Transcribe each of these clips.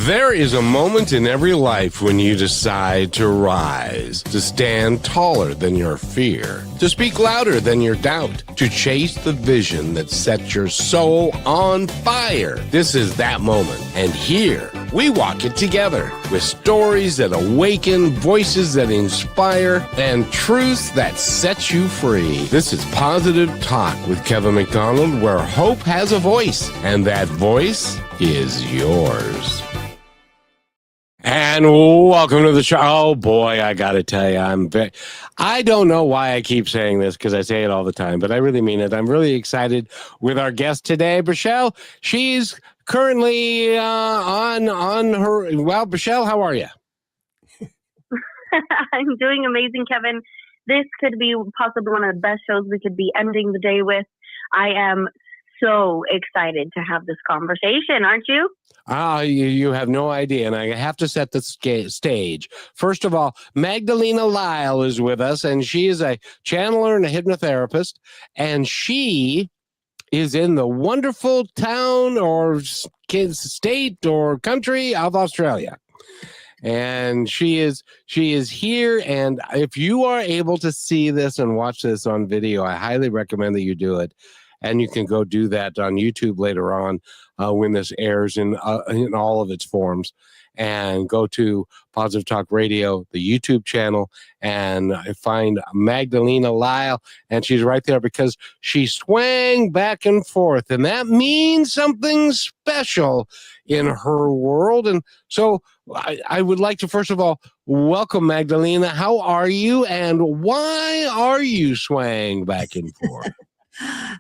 There is a moment in every life when you decide to rise, to stand taller than your fear, to speak louder than your doubt, to chase the vision that sets your soul on fire. This is that moment. And here, we walk it together with stories that awaken, voices that inspire, and truths that set you free. This is Positive Talk with Kevin McDonald, where hope has a voice, and that voice is yours. And welcome to the show. Oh boy, I gotta tell you, I don't know why I keep saying this because I say it all the time, but I really mean it. I'm really excited with our guest today, Brachelle. She's currently on her. Well, Brachelle, how are you? I'm doing amazing, Kevin. This could be possibly one of the best shows we could be ending the day with. I am so excited to have this conversation, aren't you? You have no idea, and I have to set the stage. First of all, Magdalena Lyle is with us, and she is a channeler and a hypnotherapist, and she is in the wonderful town or state or country of Australia. And she is here, and if you are able to see this and watch this on video, I highly recommend that you do it. And you can go do that on YouTube later on when this airs in all of its forms. And go to Positive Talk Radio, the YouTube channel, and find Magdalena Lyle. And she's right there because she swang back and forth. And that means something special in her world. And so I would like to, first of all, welcome Magdalena. How are you? And why are you swaying back and forth?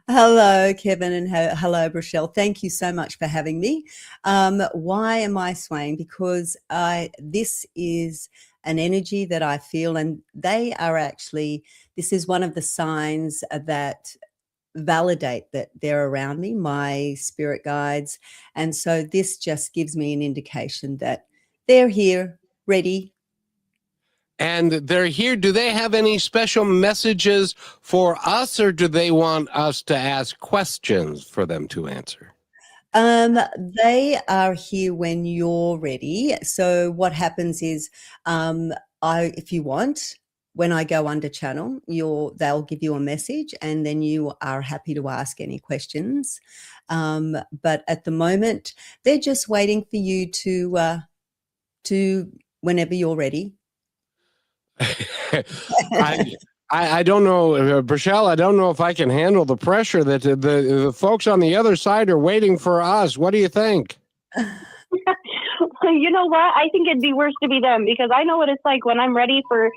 Hello, Kevin, and hello, Brachelle. Thank you so much for having me. Why am I swaying? Because this is an energy that I feel, and they are actually, this is one of the signs that validate that they're around me, my spirit guides. And so this just gives me an indication that they're here, ready. And they're here. Do they have any special messages for us, or do they want us to ask questions for them to answer? They are here when you're ready. So what happens is, if you want, when I go under channel, they'll give you a message, and then you are happy to ask any questions. But at the moment, they're just waiting for you to whenever you're ready. I don't know, Brachelle, I don't know if I can handle the pressure that the folks on the other side are waiting for us. What do you think? You know what? I think it'd be worse to be them, because I know what it's like when I'm ready for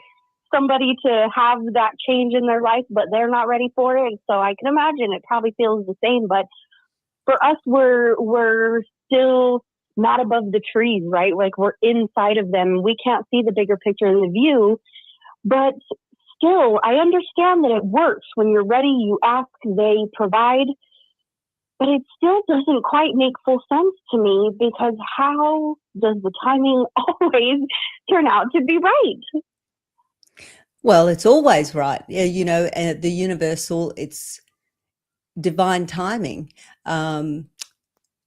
somebody to have that change in their life, but they're not ready for it. So I can imagine it probably feels the same. But for us, we're still not above the trees, right? Like we're inside of them. We can't see the bigger picture in the view, but still, I understand that it works. When you're ready, you ask, they provide, but it still doesn't quite make full sense to me, because how does the timing always turn out to be right? Well, it's always right. You know, the universal, it's divine timing.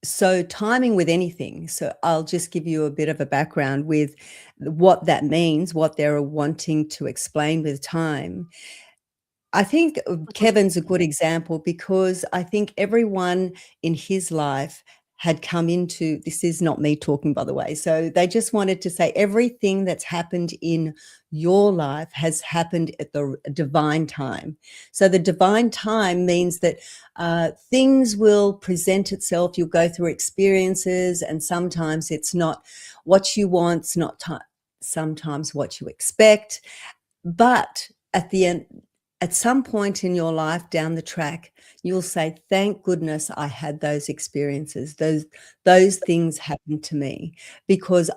So timing with anything. So I'll just give you a bit of a background with what that means, what they're wanting to explain with time. I think Kevin's a good example, because I think everyone in his life had come into, this is not me talking, by the way. So they just wanted to say everything that's happened in your life has happened at the divine time. So the divine time means that things will present itself. You'll go through experiences, and sometimes it's not what you want, it's not sometimes what you expect. But at the end, at some point in your life down the track, you'll say, thank goodness I had those experiences. Those things happened to me, because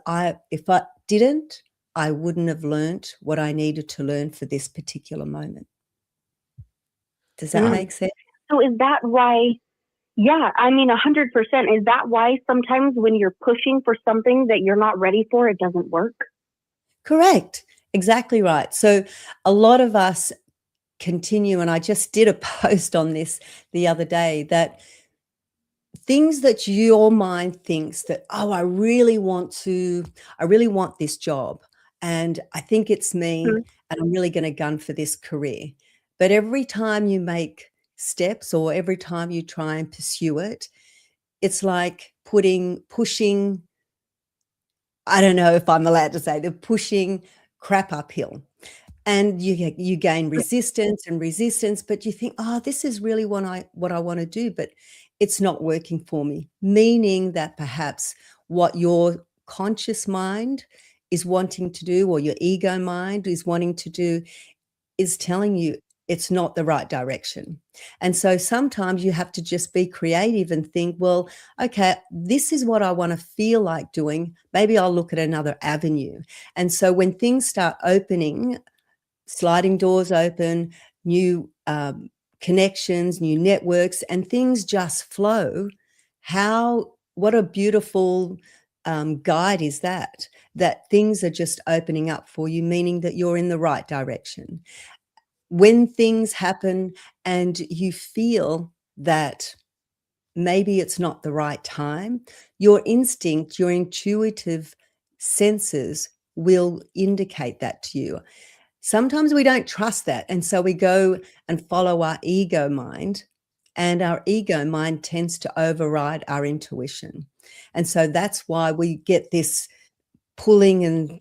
if I didn't, I wouldn't have learned what I needed to learn for this particular moment. Does that make sense? So is that why? Yeah, I mean, 100%. Is that why sometimes when you're pushing for something that you're not ready for, it doesn't work? Correct. Exactly right. So a lot of us continue, and I just did a post on this the other day, that things that your mind thinks that, oh, I really want this job, and I think it's me, Mm. and I'm really going to gun for this career. But every time you make steps or every time you try and pursue it, it's like pushing, I don't know if I'm allowed to say, they're pushing crap uphill. And you gain resistance and resistance, but you think, "Oh, this is really what I wanna do," but it's not working for me. Meaning that perhaps what your conscious mind is wanting to do, or your ego mind is wanting to do, is telling you it's not the right direction. And so sometimes you have to just be creative and think, "Well, okay, this is what I wanna feel like doing. Maybe I'll look at another avenue." And so when things start opening, sliding doors open, new connections, new networks, and things just flow. What a beautiful guide is that, that things are just opening up for you, meaning that you're in the right direction. When things happen and you feel that maybe it's not the right time, your instinct, your intuitive senses will indicate that to you. Sometimes we don't trust that, and so we go and follow our ego mind, and our ego mind tends to override our intuition. And so that's why we get this pulling and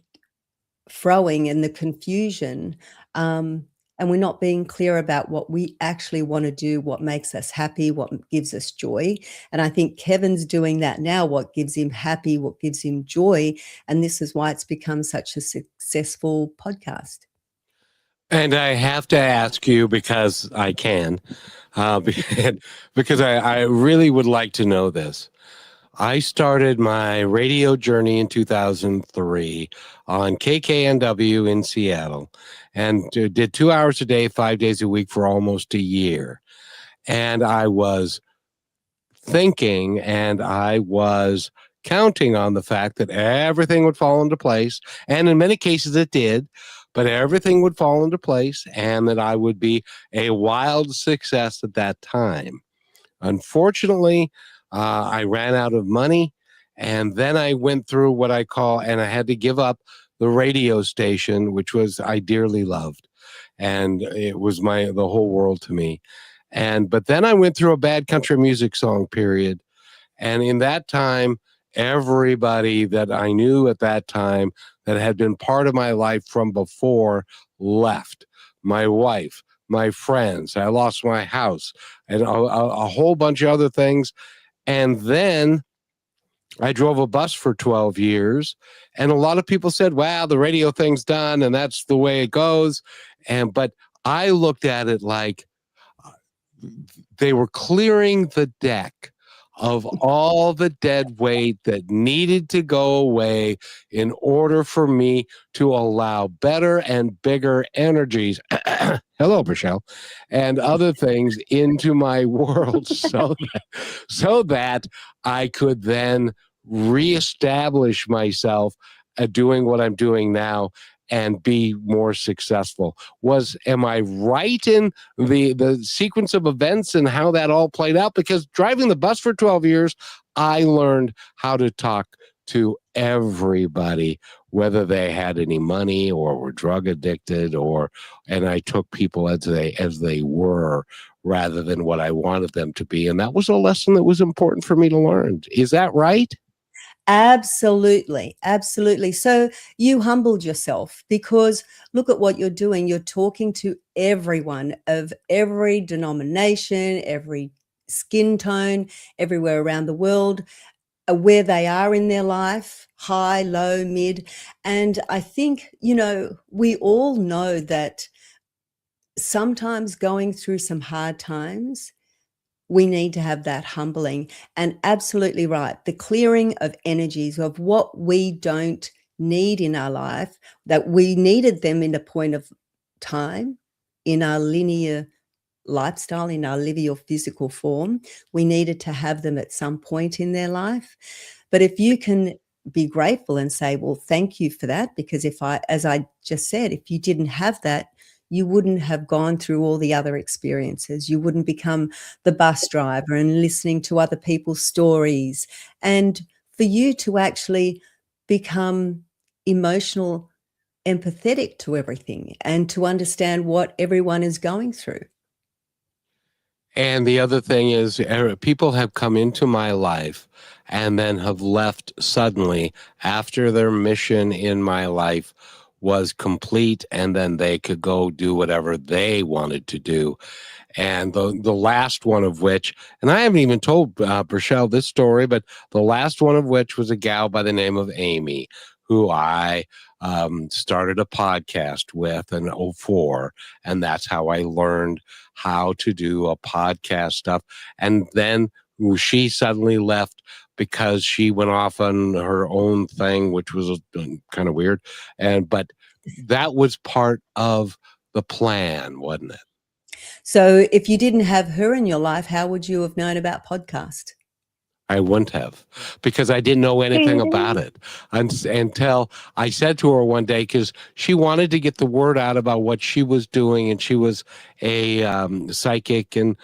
froing and the confusion, and we're not being clear about what we actually wanna do, what makes us happy, what gives us joy. And I think Kevin's doing that now, what gives him happy, what gives him joy, and this is why it's become such a successful podcast. And I have to ask you because I can, because I really would like to know this. I started my radio journey in 2003 on KKNW in Seattle and did 2 hours a day, 5 days a week for almost a year. And I was thinking and I was counting on the fact that everything would fall into place. And in many cases it did, but everything would fall into place and that I would be a wild success at that time. Unfortunately, I ran out of money, and then I went through what I call, and I had to give up the radio station, which was I dearly loved, and it was the whole world to me. But then I went through a bad country music song period, and in that time, everybody that I knew at that time that had been part of my life from before left. My wife, my friends, I lost my house, and a whole bunch of other things. And then I drove a bus for 12 years. And a lot of people said, wow, the radio thing's done and that's the way it goes. But I looked at it like they were clearing the deck of all the dead weight that needed to go away in order for me to allow better and bigger energies. Hello, Michelle, and other things into my world so that I could then reestablish myself doing what I'm doing now and be more successful. Am I right in the sequence of events and how that all played out? Because driving the bus for 12 years, I learned how to talk to everybody, whether they had any money or were drug addicted, and I took people as they were rather than what I wanted them to be. And that was a lesson that was important for me to learn. Is that right? Absolutely, absolutely. So you humbled yourself because look at what you're doing. You're talking to everyone of every denomination, every skin tone, everywhere around the world, where they are in their life, high, low, mid. And I think, we all know that sometimes going through some hard times, we need to have that humbling. And absolutely right, the clearing of energies of what we don't need in our life, that we needed them in a point of time, in our linear lifestyle, in our linear physical form. We needed to have them at some point in their life. But if you can be grateful and say, well, thank you for that, because as I just said, if you didn't have that, you wouldn't have gone through all the other experiences. You wouldn't become the bus driver and listening to other people's stories. And for you to actually become emotional, empathetic to everything and to understand what everyone is going through. And the other thing is, people have come into my life and then have left suddenly after their mission in my life was complete, and then they could go do whatever they wanted to do. And the last one of which, and I haven't even told Rochelle this story, but the last one of which was a gal by the name of Amy, who I started a podcast with in '04, and that's how I learned how to do a podcast stuff. And then she suddenly left because she went off on her own thing, which was kind of weird. But that was part of the plan, wasn't it? So if you didn't have her in your life, how would you have known about podcast? I wouldn't have, because I didn't know anything about it until I said to her one day, because she wanted to get the word out about what she was doing, and she was a psychic and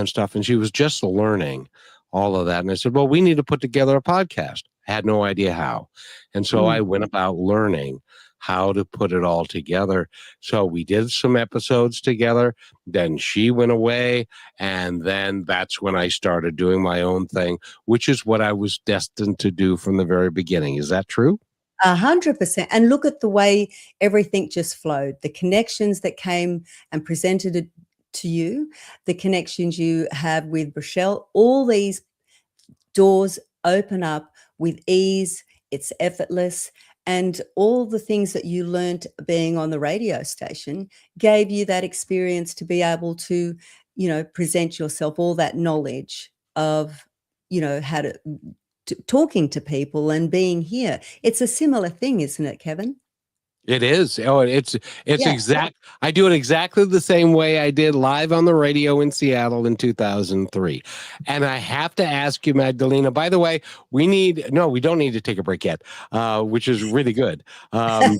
stuff, and she was just learning all of that. And I said, well, we need to put together a podcast. I had no idea how. And so I went about learning how to put it all together. So we did some episodes together. Then she went away. And then that's when I started doing my own thing, which is what I was destined to do from the very beginning. Is that true? 100%. And look at the way everything just flowed. The connections that came and presented it to you, the connections you have with Rochelle, all these doors open up with ease. It's effortless. And all the things that you learned being on the radio station gave you that experience to be able to, present yourself, all that knowledge of, how to talking to people and being here. It's a similar thing, isn't it, Kevin? It is. Oh, it's Yeah. exact. I do it exactly the same way I did live on the radio in Seattle in 2003. And I have to ask you, Magdalena, by the way, we don't need to take a break yet, which is really good. I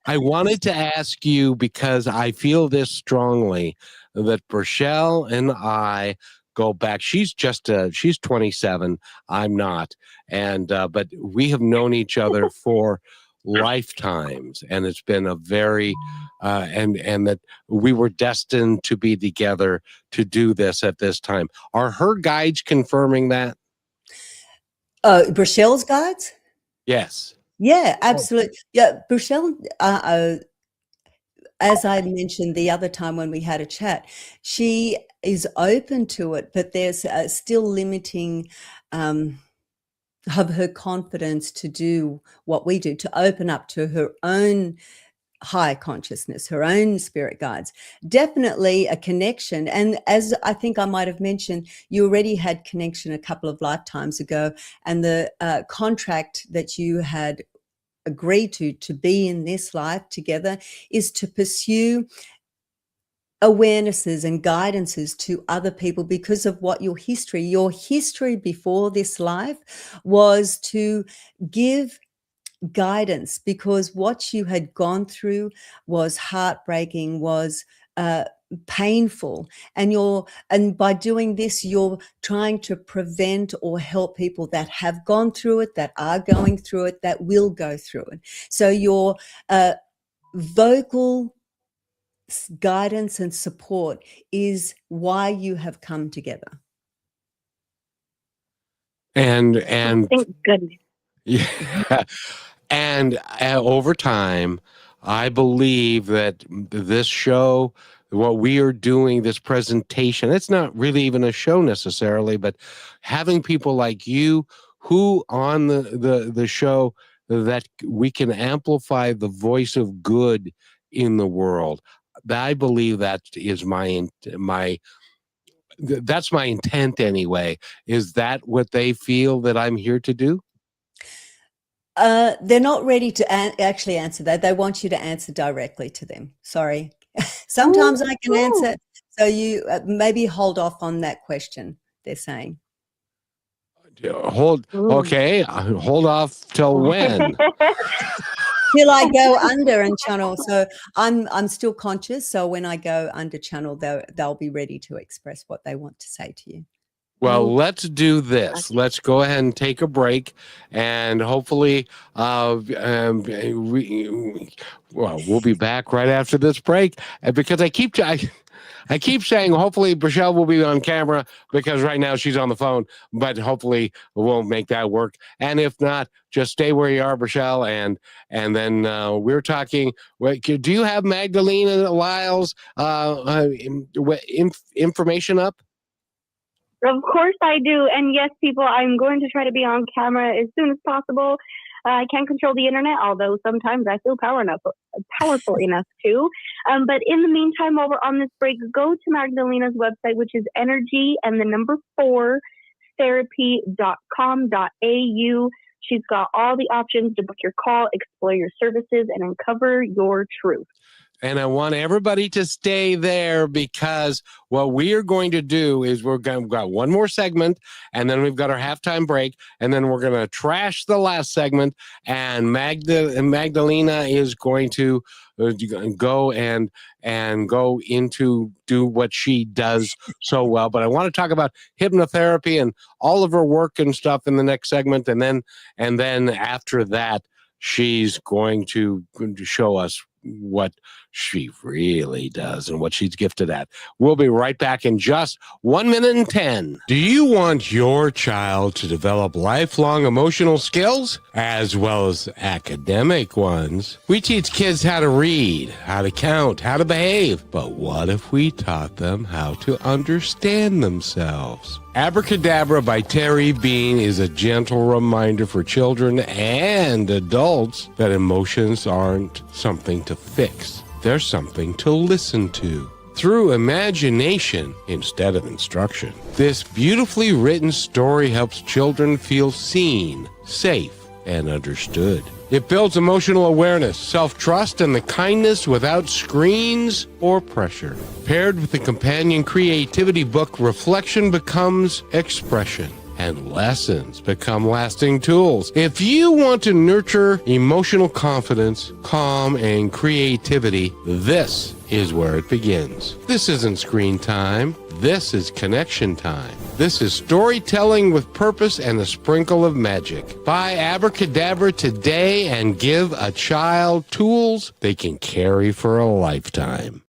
wanted to ask you, because I feel this strongly, that Rochelle and I go back. She's 27. I'm not. And, but we have known each other for lifetimes, and it's been a very and that we were destined to be together to do this at this time. Are her guides confirming that? Rochelle's guides? Yes. Yeah, absolutely. Yeah, Rochelle, as I mentioned the other time when we had a chat, she is open to it, but there's still limiting of her confidence to do what we do, to open up to her own high consciousness, her own spirit guides. Definitely a connection. And as I think I might have mentioned, you already had connection a couple of lifetimes ago, and the contract that you had agreed to be in this life together is to pursue awarenesses and guidances to other people because of what your history before this life was, to give guidance, because what you had gone through was heartbreaking, was painful, and by doing this you're trying to prevent or help people that have gone through it, that are going through it, that will go through it. So your vocal guidance and support is why you have come together. And Thank goodness. yeah. And over time, I believe that this show, what we are doing, this presentation, it's not really even a show necessarily, but having people like you who on the show, that we can amplify the voice of good in the world. I believe that is that's my intent anyway. Is that what they feel that I'm here to do? They're not ready to actually answer that. They want you to answer directly to them. Sorry. Sometimes I can answer. So you maybe hold off on that question, they're saying. Hold off till when? till I go under and channel. So I'm still conscious. So when I go under channel, they'll be ready to express what they want to say to you. Well, let's do this. Gotcha. Let's go ahead and take a break, and hopefully, we'll be back right after this break. Because I keep saying hopefully Michelle will be on camera because right now she's on the phone, but hopefully we'll make that work. And if not, just stay where you are, Michelle, and then we're talking. Do you have Magdalena Lyle's information up? Of course I do. And yes, people, I'm going to try to be on camera as soon as possible. I can't control the internet, although sometimes I feel powerful enough to. But in the meantime, while we're on this break, go to Magdalena's website, which is energy and the number 4 therapy.com.au. She's got all the options to book your call, explore your services, and uncover your truth. And I want everybody to stay there because what we are going to do is we've got one more segment, and then we've got our halftime break, and then we're going to trash the last segment, and Magdalena is going to go and go into do what she does so well. But I want to talk about hypnotherapy and all of her work and stuff in the next segment, and then after that, she's going to show us what she really does and what she's gifted at. We'll be right back in just 1 minute and 10. Do you want your child to develop lifelong emotional skills as well as academic ones? We teach kids how to read, how to count, how to behave. But what if we taught them how to understand themselves? Abracadabra by Terry Bean is a gentle reminder for children and adults that emotions aren't something to fix. They're something to listen to through imagination instead of instruction. This beautifully written story helps children feel seen, safe, and understood. It builds emotional awareness, self-trust, and the kindness without screens or pressure. Paired with the companion creativity book, reflection becomes expression, and lessons become lasting tools. If you want to nurture emotional confidence, calm, and creativity, this is where it begins. This isn't screen time. This is connection time. This is storytelling with purpose and a sprinkle of magic. Buy Abracadabra today and give a child tools they can carry for a lifetime.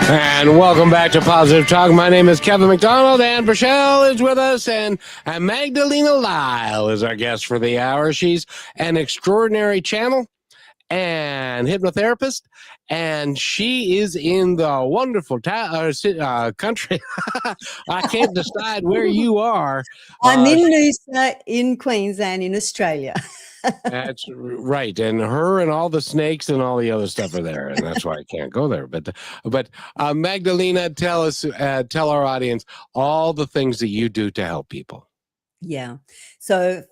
And welcome back to Positive Talk. My name is Kevin McDonald, and Michelle is with us, and Magdalena Lyle is our guest for the hour. She's an extraordinary channel and hypnotherapist, and she is in the wonderful country. I can't decide where you are. I'm in Noosa, in Queensland, in Australia. That's right, and her and all the snakes and all the other stuff are there, and that's why I can't go there. But Magdalena, tell our audience all the things that you do to help people. Yeah. So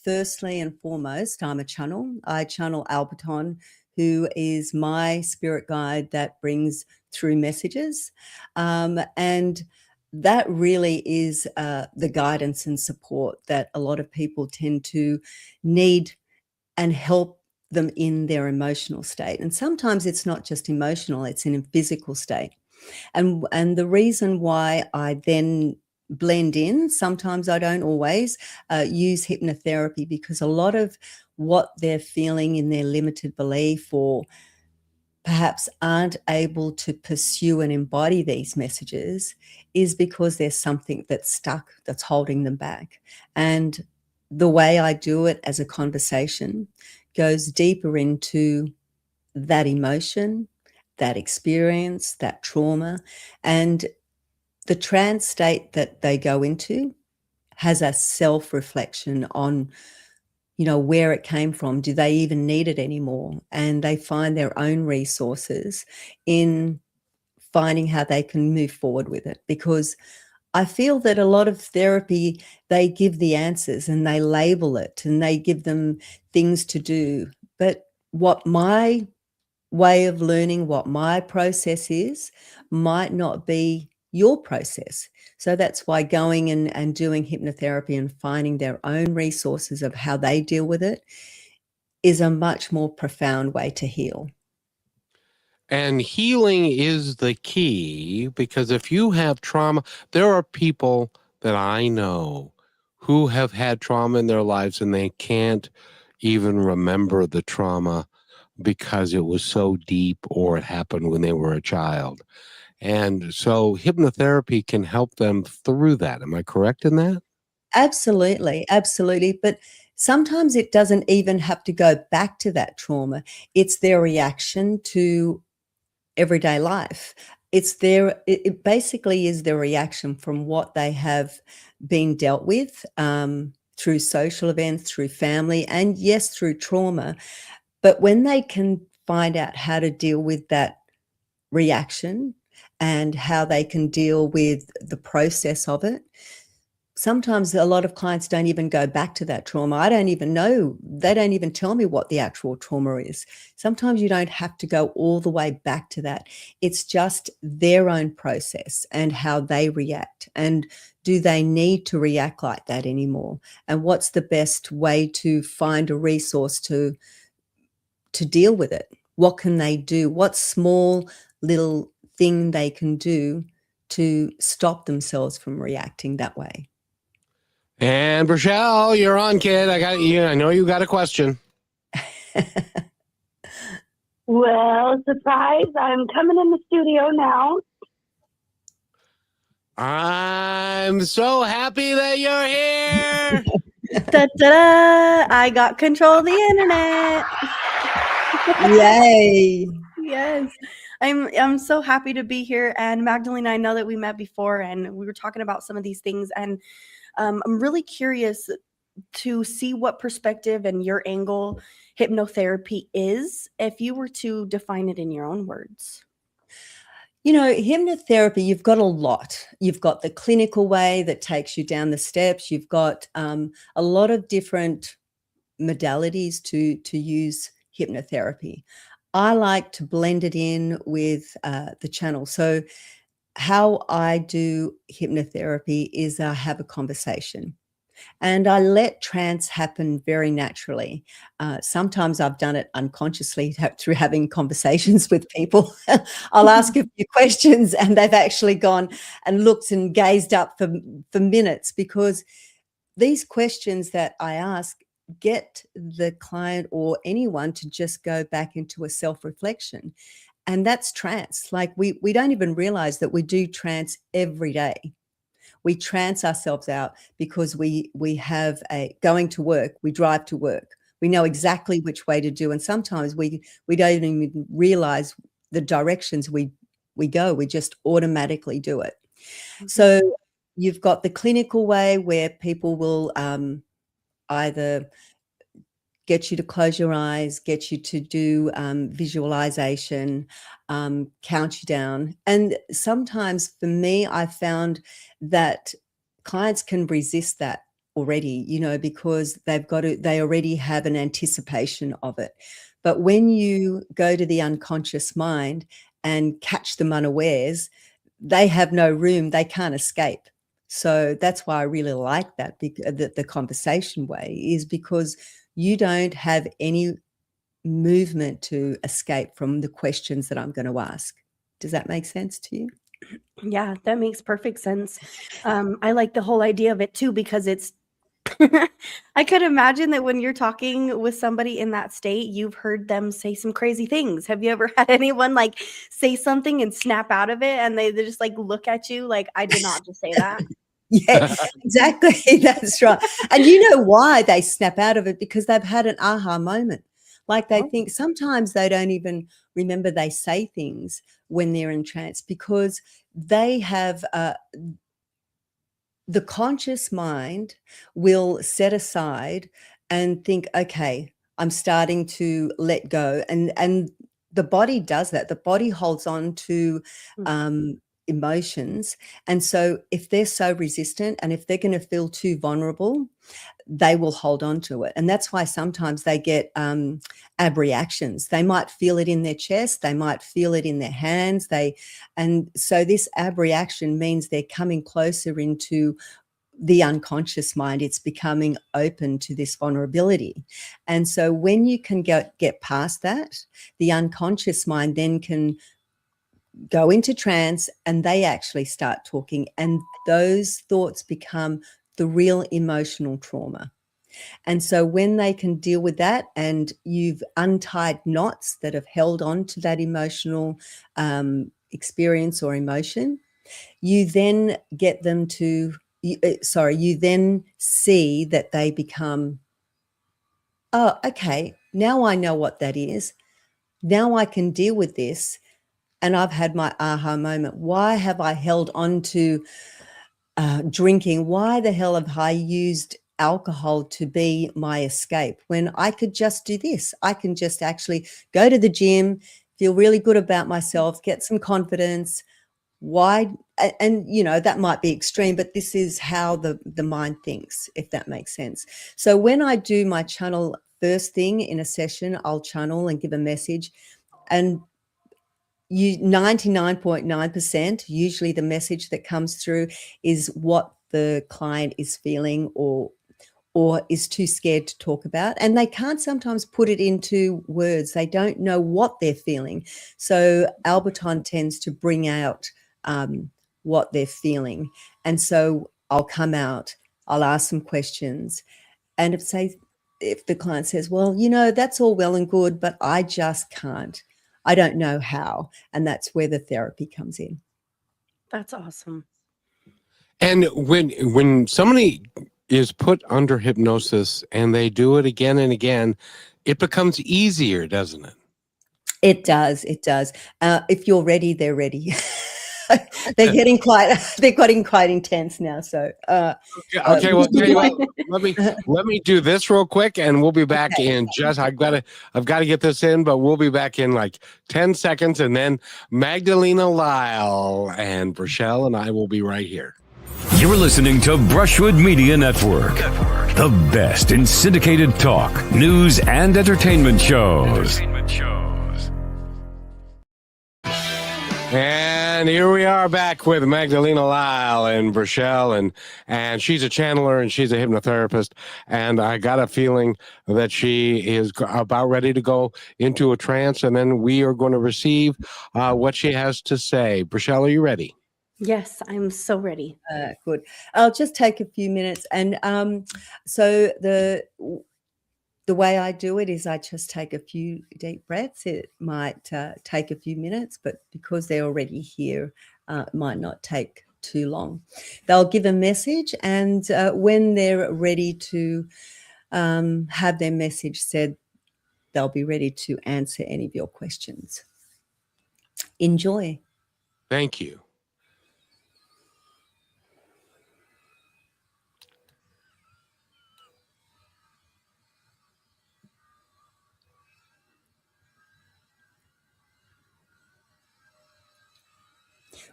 firstly and foremost, I'm a channel. I channel Alberton, who is my spirit guide that brings through messages. And that really is the guidance and support that a lot of people tend to need and help them in their emotional state. And sometimes it's not just emotional, it's in a physical state. And the reason why I then blend in, sometimes I don't always use hypnotherapy, because a lot of what they're feeling in their limited belief, or perhaps aren't able to pursue and embody these messages, is because there's something that's stuck, that's holding them back. And the way I do it as a conversation goes deeper into that emotion, that experience, that trauma, and the trance state that they go into has a self-reflection on, where it came from. Do they even need it anymore? And they find their own resources in finding how they can move forward with it. Because I feel that a lot of therapy, they give the answers and they label it and they give them things to do. But what my way of learning, what my process is, might not be your process. So that's why going and doing hypnotherapy and finding their own resources of how they deal with it is a much more profound way to heal. And healing is the key, because if you have trauma, there are people that I know who have had trauma in their lives and they can't even remember the trauma because it was so deep or it happened when they were a child. And so hypnotherapy can help them through that. Am I correct in that? Absolutely, absolutely. But sometimes it doesn't even have to go back to that trauma. It's their reaction to everyday life. It basically is their reaction from what they have been dealt with through social events, through family, and yes, through trauma. But when they can find out how to deal with that reaction and how they can deal with the process of it, sometimes a lot of clients don't even go back to that trauma. I don't even know. They don't even tell me what the actual trauma is. Sometimes you don't have to go all the way back to that. It's just their own process and how they react. And do they need to react like that anymore? And what's the best way to find a resource to deal with it? What can they do? What small little thing they can do to stop themselves from reacting that way? And Rochelle, you're on, kid. I got you. I know you got a question. Well, surprise, I'm coming in the studio now. I'm so happy that you're here. Da-da-da! I got control of the internet. Yay. Yes. I'm so happy to be here. And Magdalena, I know that we met before and we were talking about some of these things. And I'm really curious to see what perspective and your angle hypnotherapy is, if you were to define it in your own words. You know, hypnotherapy, you've got a lot. You've got the clinical way that takes you down the steps. You've got a lot of different modalities to use hypnotherapy. I like to blend it in with the channel. So how I do hypnotherapy is I have a conversation. And I let trance happen very naturally. Sometimes I've done it unconsciously through having conversations with people. I'll ask a few questions and they've actually gone and looked and gazed up for minutes, because these questions that I ask get the client or anyone to just go back into a self-reflection. And that's trance. Like we don't even realize that we do trance every day. We trance ourselves out because we have a going to work, we drive to work. We know exactly which way to do. And sometimes we don't even realize the directions we go. We just automatically do it. Mm-hmm. So you've got the clinical way where people will either get you to close your eyes, get you to do visualization, count you down. And sometimes for me, I found that clients can resist that already, you know, because they already have an anticipation of it. But when you go to the unconscious mind and catch them unawares, they have no room, they can't escape. So that's why I really like that, the conversation way is because you don't have any movement to escape from the questions that I'm going to ask. Does that make sense to you? Yeah, that makes perfect sense. I like the whole idea of it too, because it's I could imagine that when you're talking with somebody in that state, you've heard them say some crazy things. Have you ever had anyone like say something and snap out of it and they just like look at you like, I did not just say that? Yeah, exactly. That's right. And you know why they snap out of it? Because they've had an aha moment. Like they think sometimes they don't even remember they say things when they're in trance, because they have the conscious mind will set aside and think, okay, I'm starting to let go. And the body does that. The body holds on to emotions. And so if they're so resistant and if they're going to feel too vulnerable, they will hold on to it. And that's why sometimes they get ab reactions. They might feel it in their chest. They might feel it in their hands. And so this ab reaction means they're coming closer into the unconscious mind. It's becoming open to this vulnerability. And so when you can get past that, the unconscious mind then can go into trance and they actually start talking, and those thoughts become the real emotional trauma. And so when they can deal with that and you've untied knots that have held on to that emotional experience or emotion, you then get them to, you then see that they become, oh, okay, now I know what that is. Now I can deal with this. And I've had my aha moment. Why have I held on to drinking? Why the hell have I used alcohol to be my escape when I could just do this? I can just actually go to the gym, feel really good about myself, get some confidence. Why? And, you know, that might be extreme, but this is how the mind thinks, if that makes sense. So when I do my channel first thing in a session, I'll channel and give a message, and 99.9% usually the message that comes through is what the client is feeling or is too scared to talk about, and they can't sometimes put it into words. They don't know what they're feeling. So Alberton tends to bring out what they're feeling, and so I'll come out, I'll ask some questions, and if the client says, well, you know, that's all well and good, but I just can't. I don't know how. And that's where the therapy comes in. That's awesome. And when somebody is put under hypnosis and they do it again and again, it becomes easier, doesn't it? It does. It does. If you're ready, they're ready. They're getting quite intense now. So okay, well, tell you what, let me do this real quick, and we'll be back in just. I've got to get this in, but we'll be back in like 10 seconds, and then Magdalena Lyle and Rochelle and I will be right here. You're listening to Brushwood Media Network, the best in syndicated talk, news, and entertainment shows. And here we are back with Magdalena Lyle and Rochelle, and she's a channeler and she's a hypnotherapist, and I got a feeling that she is about ready to go into a trance, and then we are going to receive what she has to say. Rochelle, are you ready? Yes, I'm so ready. Good. I'll just take a few minutes, and so the way I do it is I just take a few deep breaths. It might take a few minutes, but because they're already here, it might not take too long. They'll give a message, and when they're ready to have their message said, they'll be ready to answer any of your questions. Enjoy. Thank you.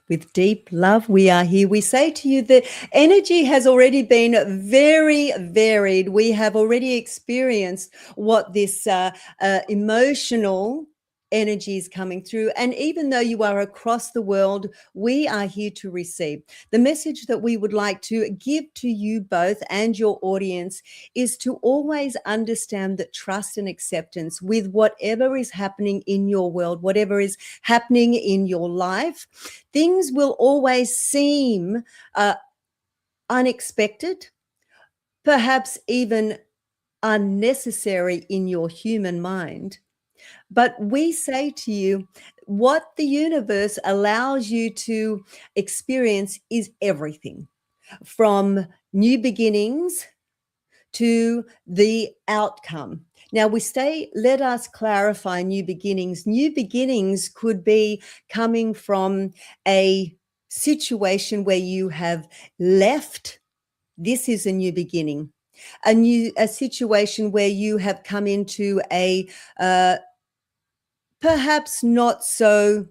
With deep love, we are here. We say to you that energy has already been very varied. We have already experienced what this emotional energy is coming through. And even though you are across the world, we are here to receive. The message that we would like to give to you both and your audience is to always understand that trust and acceptance with whatever is happening in your world, whatever is happening in your life, things will always seem unexpected, perhaps even unnecessary in your human mind. But we say to you, what the universe allows you to experience is everything, from new beginnings to the outcome. Now we say, let us clarify new beginnings. New beginnings could be coming from a situation where you have left. This is a new beginning. A situation where you have come into a perhaps not so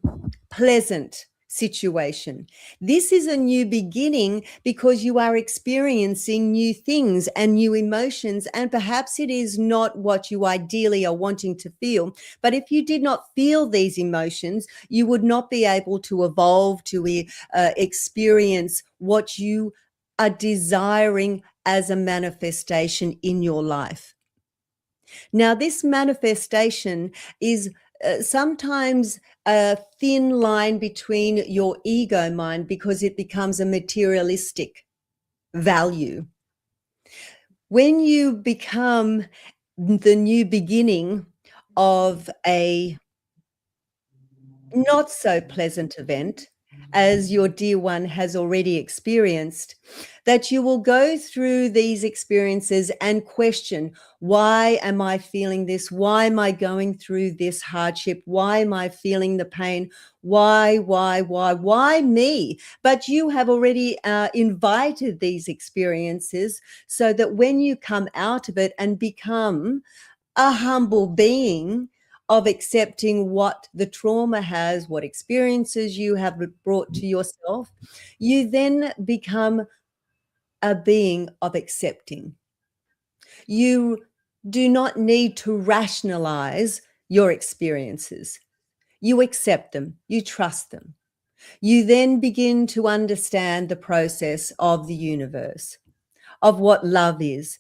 pleasant situation. This is a new beginning because you are experiencing new things and new emotions, and perhaps it is not what you ideally are wanting to feel. But if you did not feel these emotions, you would not be able to evolve to experience what you are desiring as a manifestation in your life. Now, this manifestation is sometimes a thin line between your ego mind, because it becomes a materialistic value. When you become the new beginning of a not so pleasant event, as your dear one has already experienced, that you will go through these experiences and question, why am I feeling this? Why am I going through this hardship? Why am I feeling the pain? Why me? But you have already invited these experiences, so that when you come out of it and become a humble being of accepting what the trauma has, what experiences you have brought to yourself, you then become a being of accepting. You do not need to rationalize your experiences. You accept them, you trust them. You then begin to understand the process of the universe, of what love is,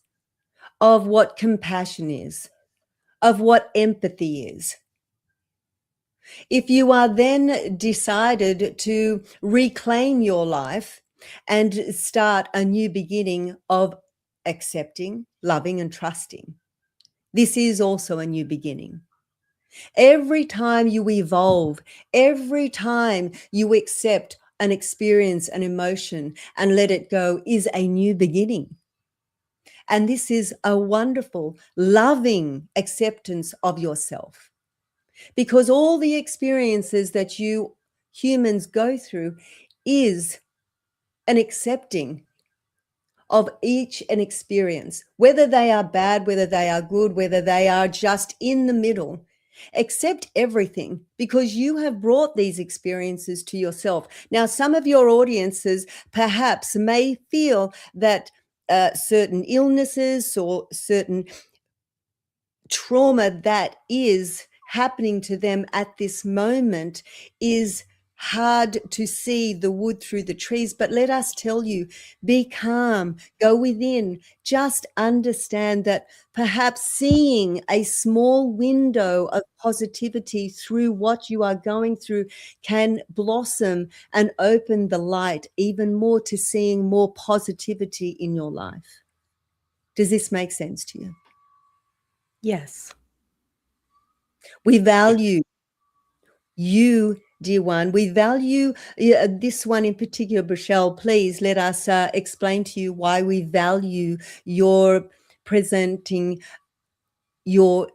of what compassion is, of what empathy is. If you are then decided to reclaim your life and start a new beginning of accepting, loving, and trusting, this is also a new beginning. Every time you evolve, every time you accept an experience, an emotion, and let it go, is a new beginning. And this is a wonderful, loving acceptance of yourself. Because all the experiences that you humans go through is an accepting of each an experience, whether they are bad, whether they are good, whether they are just in the middle. Accept everything, because you have brought these experiences to yourself. Now, some of your audiences perhaps may feel that certain illnesses or certain trauma that is happening to them at this moment is hard to see the wood through the trees. But let us tell you, be calm, go within, just understand that perhaps seeing a small window of positivity through what you are going through can blossom and open the light even more to seeing more positivity in your life. Does this make sense to you? Yes. We value you, dear one. We value this one in particular. Brachelle, please let us explain to you why we value your presenting your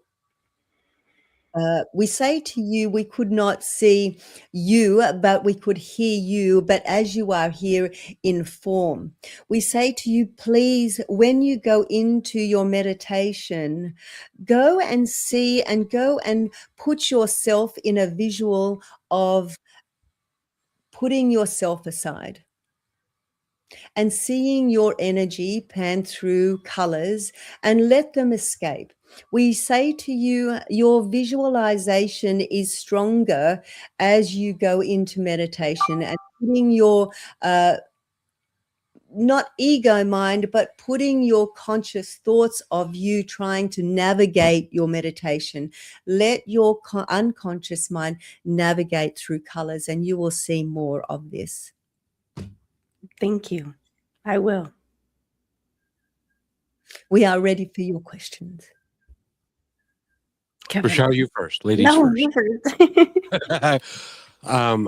we say to you, we could not see you, but we could hear you, but as you are here in form. We say to you, please, when you go into your meditation, go and see and go and put yourself in a visual of putting yourself aside and seeing your energy pan through colors and let them escape. We say to you, your visualization is stronger as you go into meditation and putting your not ego mind, but putting your conscious thoughts of you trying to navigate your meditation. Let your unconscious mind navigate through colors, and you will see more of this. Thank you. I will. We are ready for your questions. Kevin. Rochelle, you first. Ladies No, first. you first. I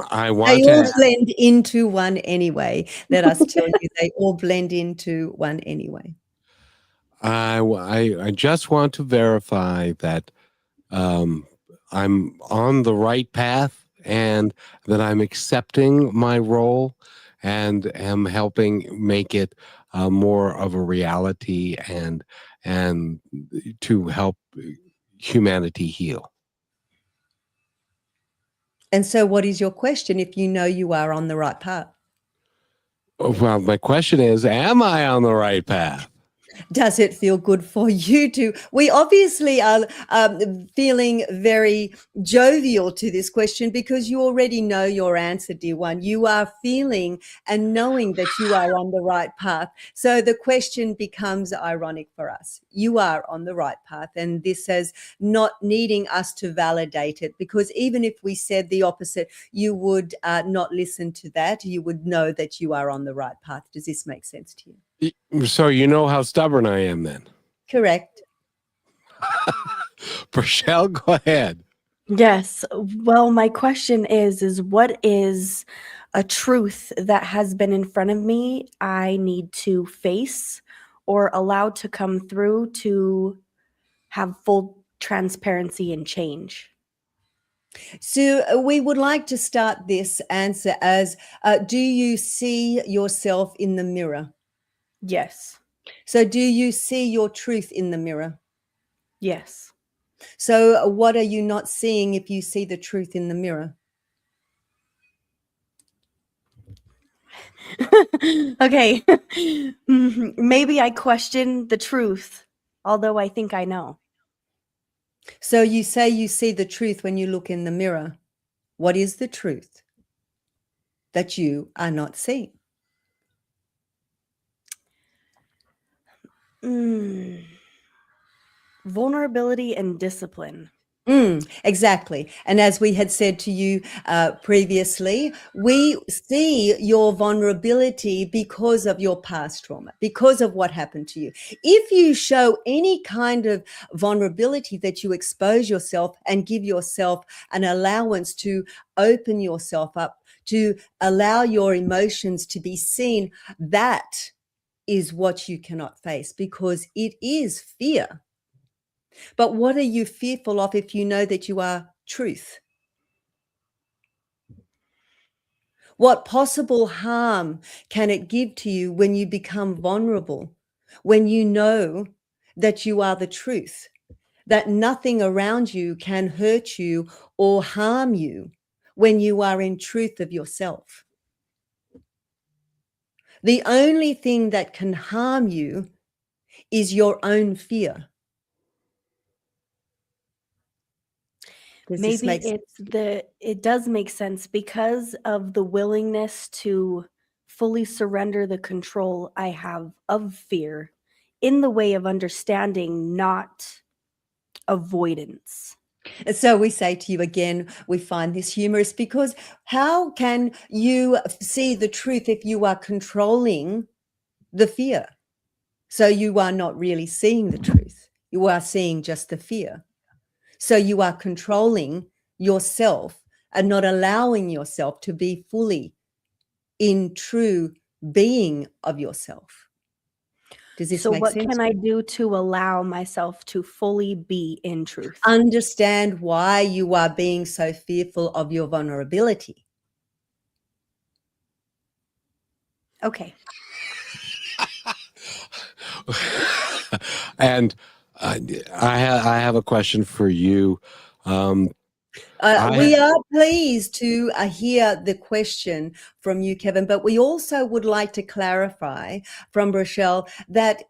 They want all to. blend into one anyway. Let us tell you, they all blend into one anyway. I just want to verify that I'm on the right path and that I'm accepting my role and am helping make it more of a reality and to help humanity heal. And so what is your question if you know you are on the right path? Well, my question is, am I on the right path? Does it feel good for you to? We obviously are feeling very jovial to this question because you already know your answer, dear one. You are feeling and knowing that you are on the right path. So the question becomes ironic for us. You are on the right path. And this says not needing us to validate it, because even if we said the opposite, you would not listen to that. You would know that you are on the right path. Does this make sense to you? So you know how stubborn I am then. Correct. Rochelle, go ahead. Yes. Well, my question is what is a truth that has been in front of me I need to face or allow to come through to have full transparency and change? So we would like to start this answer as, do you see yourself in the mirror? Yes. So do you see your truth in the mirror? Yes. So what are you not seeing if you see the truth in the mirror? Okay. Maybe I question the truth, although I think I know. So you say you see the truth when you look in the mirror. What is the truth that you are not seeing? Vulnerability and discipline. Exactly. And as we had said to you previously, we see your vulnerability because of your past trauma, because of what happened to you. If you show any kind of vulnerability, that you expose yourself and give yourself an allowance to open yourself up, to allow your emotions to be seen, that is what you cannot face, because it is fear. But what are you fearful of if you know that you are truth? What possible harm can it give to you when you become vulnerable, when you know that you are the truth, that nothing around you can hurt you or harm you when you are in truth of yourself? The only thing that can harm you is your own fear. Does this Maybe make sense? it does make sense because of the willingness to fully surrender the control I have of fear in the way of understanding, not avoidance. And so we say to you again, we find this humorous, because how can you see the truth if you are controlling the fear? So you are not really seeing the truth. You are seeing just the fear. So you are controlling yourself and not allowing yourself to be fully in true being of yourself. Does this So make what sense? can I do to allow myself to fully be in truth? Understand why you are being so fearful of your vulnerability. Okay. And I have a question for you. We are pleased to hear the question from you, Kevin, but we also would like to clarify from Rochelle that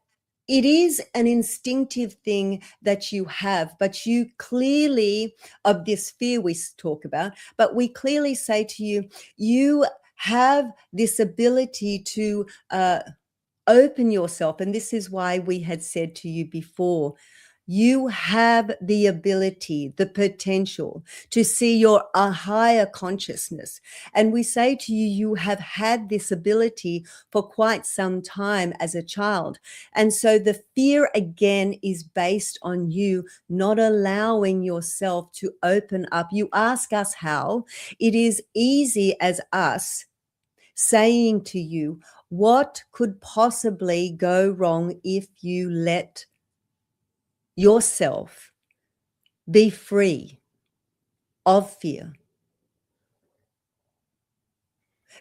it is an instinctive thing that you have, but you clearly, of this fear we talk about, but we clearly say to you, you have this ability to open yourself. And this is why we had said to you before, you have the ability, the potential to see your higher consciousness. And we say to you, you have had this ability for quite some time as a child. And so the fear again is based on you not allowing yourself to open up. You ask us how. It is easy as us saying to you, what could possibly go wrong if you let yourself be free of fear?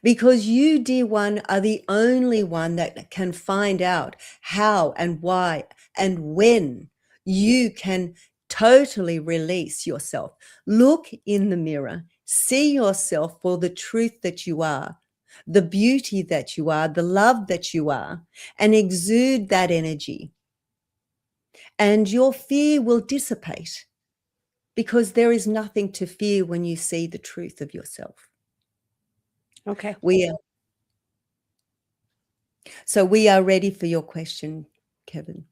Because you, dear one, are the only one that can find out how and why and when you can totally release yourself. Look in the mirror See yourself for the truth that you are, the beauty that you are, the love that you are, and exude that energy. And your fear will dissipate because there is nothing to fear when you see the truth of yourself. Okay. We are ready for your question, Kevin.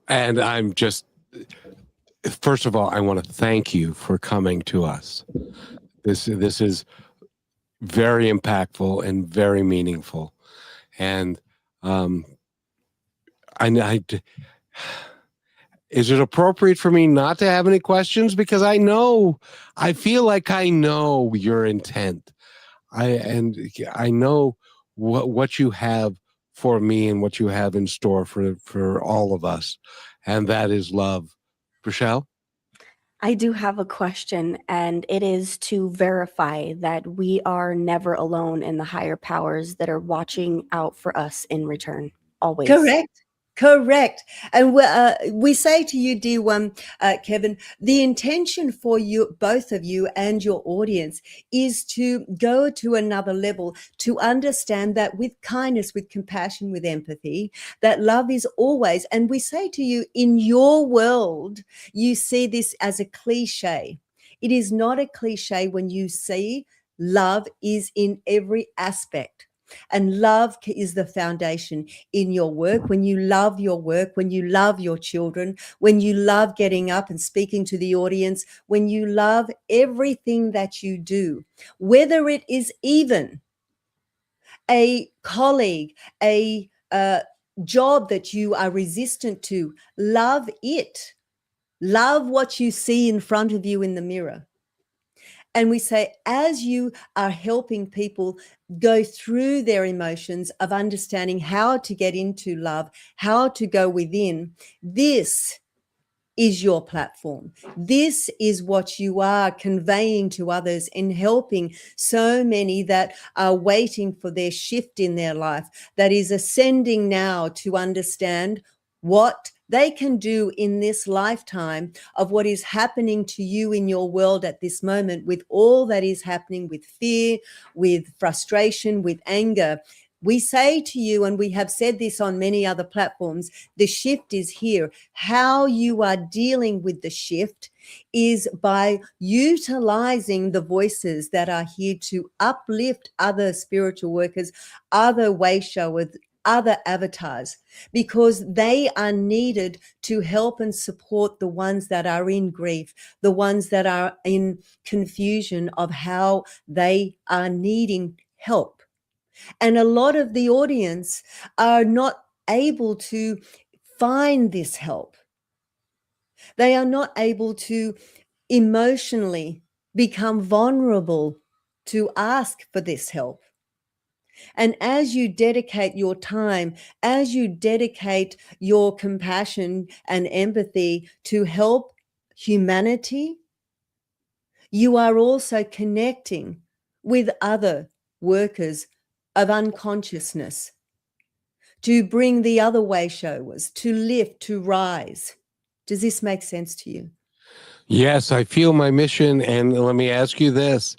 And I'm just, first of all, I want to thank you for coming to us. This is very impactful and very meaningful. And is it appropriate for me not to have any questions? Because I feel like I know your intent. I know what you have for me and what you have in store for all of us, and that is love. Rochelle? I do have a question, and it is to verify that we are never alone in the higher powers that are watching out for us in return, always. Correct. And we say to you, dear one, Kevin, the intention for you, both of you and your audience, is to go to another level, to understand that with kindness, with compassion, with empathy, that love is always, and we say to you, in your world, you see this as a cliche. It is not a cliche when you see love is in every aspect. And love is the foundation in your work. When you love your work, when you love your children, when you love getting up and speaking to the audience, when you love everything that you do, whether it is even a colleague, a job that you are resistant to, love it. Love what you see in front of you in the mirror. And we say, as you are helping people go through their emotions of understanding how to get into love, how to go within, this is your platform. This is what you are conveying to others and helping so many that are waiting for their shift in their life, that is ascending now to understand what they can do in this lifetime of what is happening to you in your world at this moment, with all that is happening with fear, with frustration, with anger. We say to you, and we have said this on many other platforms, the shift is here. How you are dealing with the shift is by utilizing the voices that are here to uplift other spiritual workers, other way showers, other avatars, because they are needed to help and support the ones that are in grief, the ones that are in confusion of how they are needing help. And a lot of the audience are not able to find this help. They are not able to emotionally become vulnerable to ask for this help. And as you dedicate your time, as you dedicate your compassion and empathy to help humanity, you are also connecting with other workers of unconsciousness to bring the other way showers, to lift, to rise. Does this make sense to you? Yes, I feel my mission. And let me ask you this.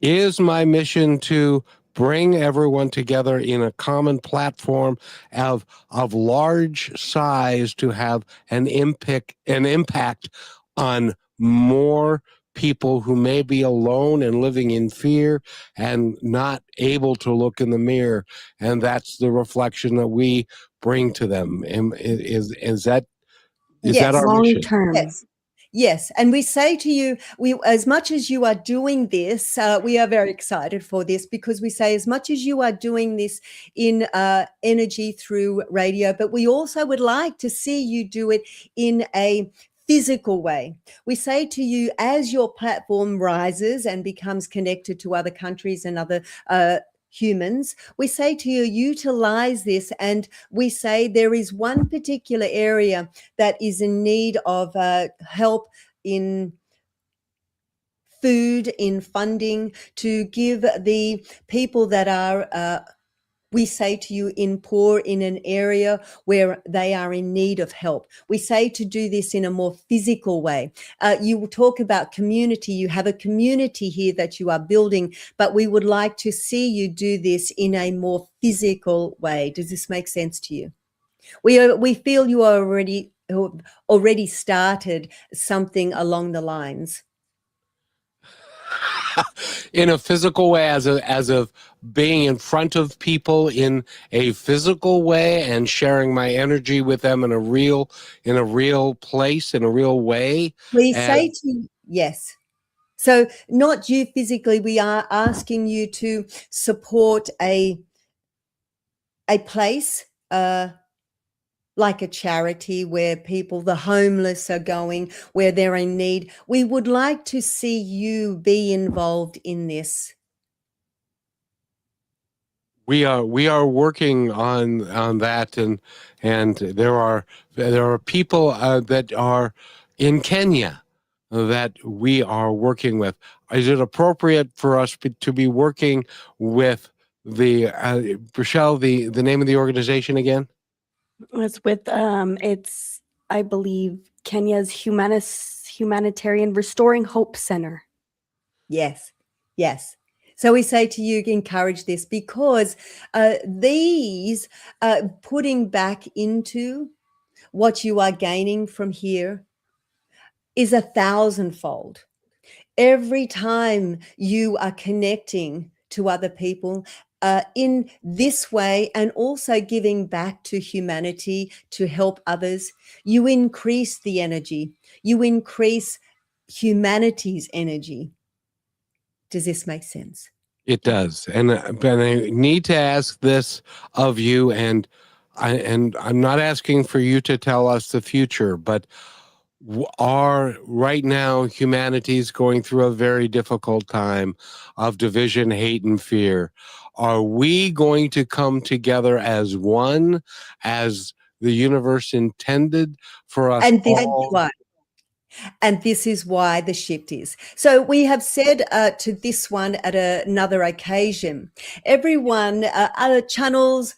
Is my mission to bring everyone together in a common platform of large size to have an impact on more people who may be alone and living in fear and not able to look in the mirror, and that's the reflection that we bring to them? Is that Yes. our Long mission? term. Yes. Yes. And we say to you, as much as you are doing this, we are very excited for this, because we say as much as you are doing this in energy through radio, but we also would like to see you do it in a physical way. We say to you, as your platform rises and becomes connected to other countries and other humans, we say to you, utilize this. And we say there is one particular area that is in need of help in food, in funding, to give the people that are We say to you, pour in an area where they are in need of help. We say to do this in a more physical way. You talk about community. You have a community here that you are building, but we would like to see you do this in a more physical way. Does this make sense to you? We feel you are already started something along the lines. In a physical way, as of being in front of people in a physical way and sharing my energy with them in a real place, in a real way. We say to you, yes. So not you physically, we are asking you to support a place like a charity where people, the homeless, are going, where they're in need. We would like to see you be involved in this. We are working on that, and there are people that are in Kenya that we are working with. Is it appropriate for us to be working with the Rochelle, the name of the organization again? It's with it's, I believe, Kenya's Humanitarian Restoring Hope Center. Yes, yes. So we say to you, encourage this, because these putting back into what you are gaining from here is 1,000-fold. Every time you are connecting to other people in this way, and also giving back to humanity to help others, you increase the energy, you increase humanity's energy. Does this make sense? It does, but I need to ask this of you, and I'm not asking for you to tell us the future, but are right now humanity's going through a very difficult time of division, hate, and fear. Are we going to come together as one, as the universe intended for us And this all? is why. And this is why the shift is. So we have said to this one at another occasion, everyone, other channels,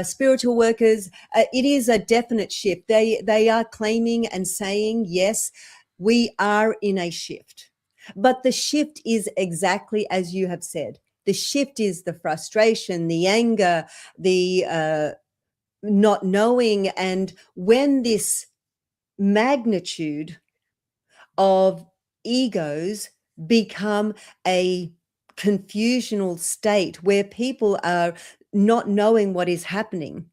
spiritual workers, it is a definite shift. They are claiming and saying, yes, we are in a shift. But the shift is exactly as you have said. The shift is the frustration, the anger, the not knowing. And when this magnitude of egos become a confusional state where people are not knowing what is happening,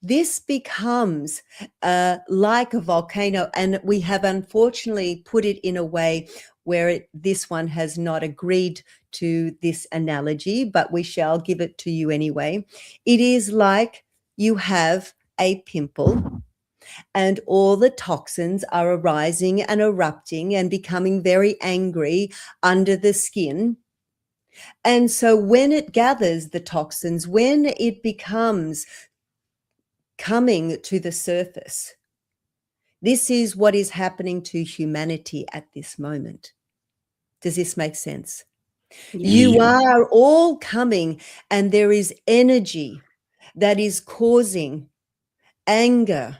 this becomes like a volcano. And we have unfortunately put it in a way where this one has not agreed to this analogy, but we shall give it to you anyway. It is like you have a pimple, and all the toxins are arising and erupting and becoming very angry under the skin. And so when it gathers the toxins, when it becomes coming to the surface, this is what is happening to humanity at this moment. Does this make sense? Yes. You are all coming, and there is energy that is causing anger,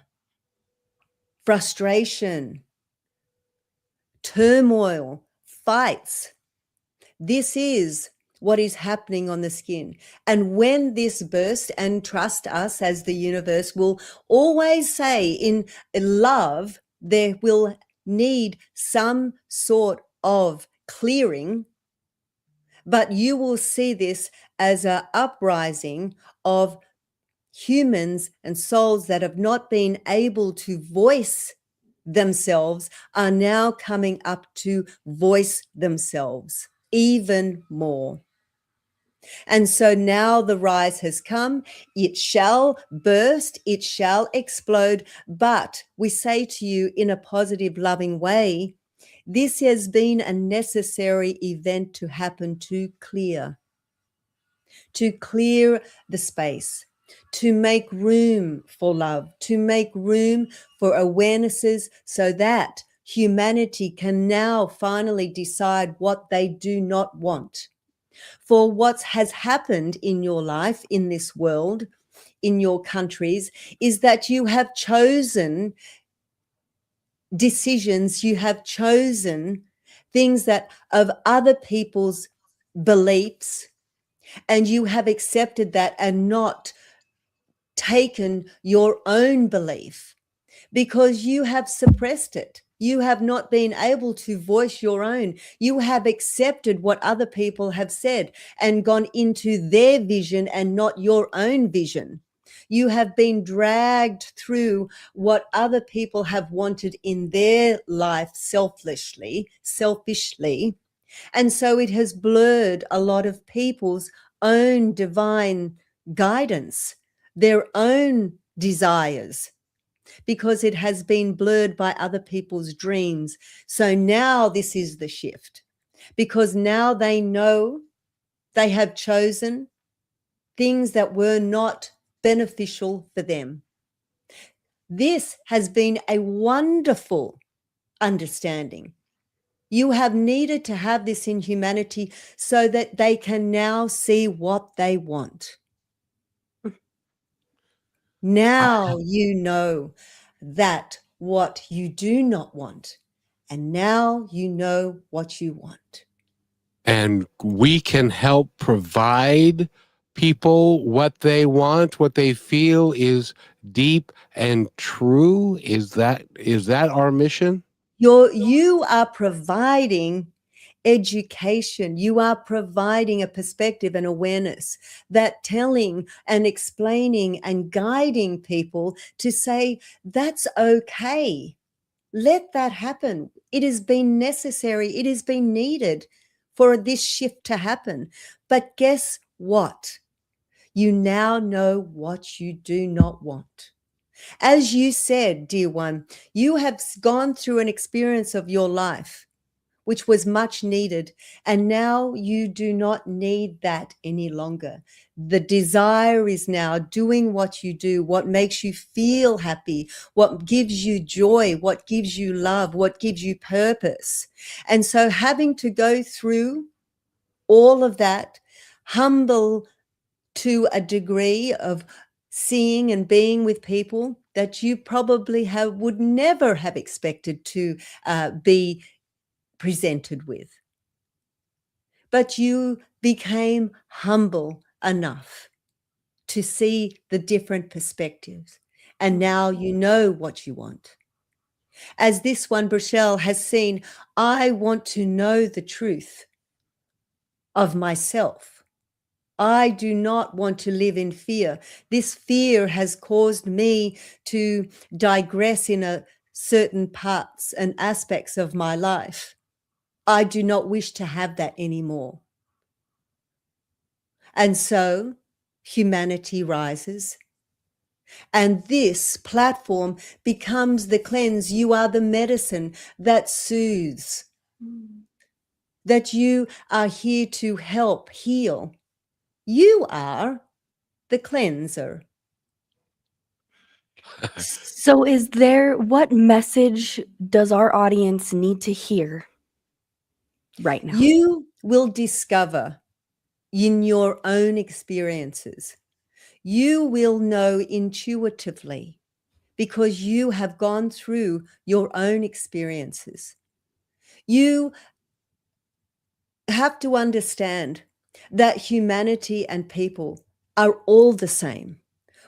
frustration, turmoil, fights. This is what is happening on the skin. And when this bursts, and trust us, as the universe will always say in love, there will need some sort of clearing, but you will see this as an uprising of humans and souls that have not been able to voice themselves are now coming up to voice themselves even more. And so now the rise has come. It shall burst, it shall explode. But we say to you in a positive, loving way, this has been a necessary event to happen, to clear the space, to make room for love, to make room for awarenesses, so that humanity can now finally decide what they do not want. for what has happened in your life, in this world, in your countries, is that you have chosen decisions, you have chosen things that of other people's beliefs, and you have accepted that and not taken your own belief because you have suppressed it. You have not been able to voice your own. You have accepted what other people have said and gone into their vision and not your own vision. You have been dragged through what other people have wanted in their life selfishly. And so it has blurred a lot of people's own divine guidance, their own desires, because it has been blurred by other people's dreams. So now this is the shift, because now they know they have chosen things that were not beneficial for them. This has been a wonderful understanding. You have needed to have this in humanity so that they can now see what they want. Now you know that what you do not want, and now you know what you want. And we can help provide people what they want, what they feel is deep and true. Is that our mission? You are providing education. You are providing a perspective and awareness that telling and explaining and guiding people to say, that's okay. Let that happen. It has been necessary. It has been needed for this shift to happen. But guess what? You now know what you do not want. As you said, dear one, you have gone through an experience of your life which was much needed, and now you do not need that any longer. The desire is now doing what you do, what makes you feel happy, what gives you joy, what gives you love, what gives you purpose. And so having to go through all of that, humble to a degree of seeing and being with people that you probably would never have expected to be presented with. But you became humble enough to see the different perspectives. And now you know what you want. As this one, Brachelle, has seen, I want to know the truth of myself. I do not want to live in fear. This fear has caused me to digress in certain parts and aspects of my life. I do not wish to have that anymore. And so humanity rises. And this platform becomes the cleanse. You are the medicine that soothes, that you are here to help heal. You are the cleanser. So what message does our audience need to hear right now? You will discover in your own experiences. You will know intuitively because you have gone through your own experiences. You have to understand that humanity and people are all the same.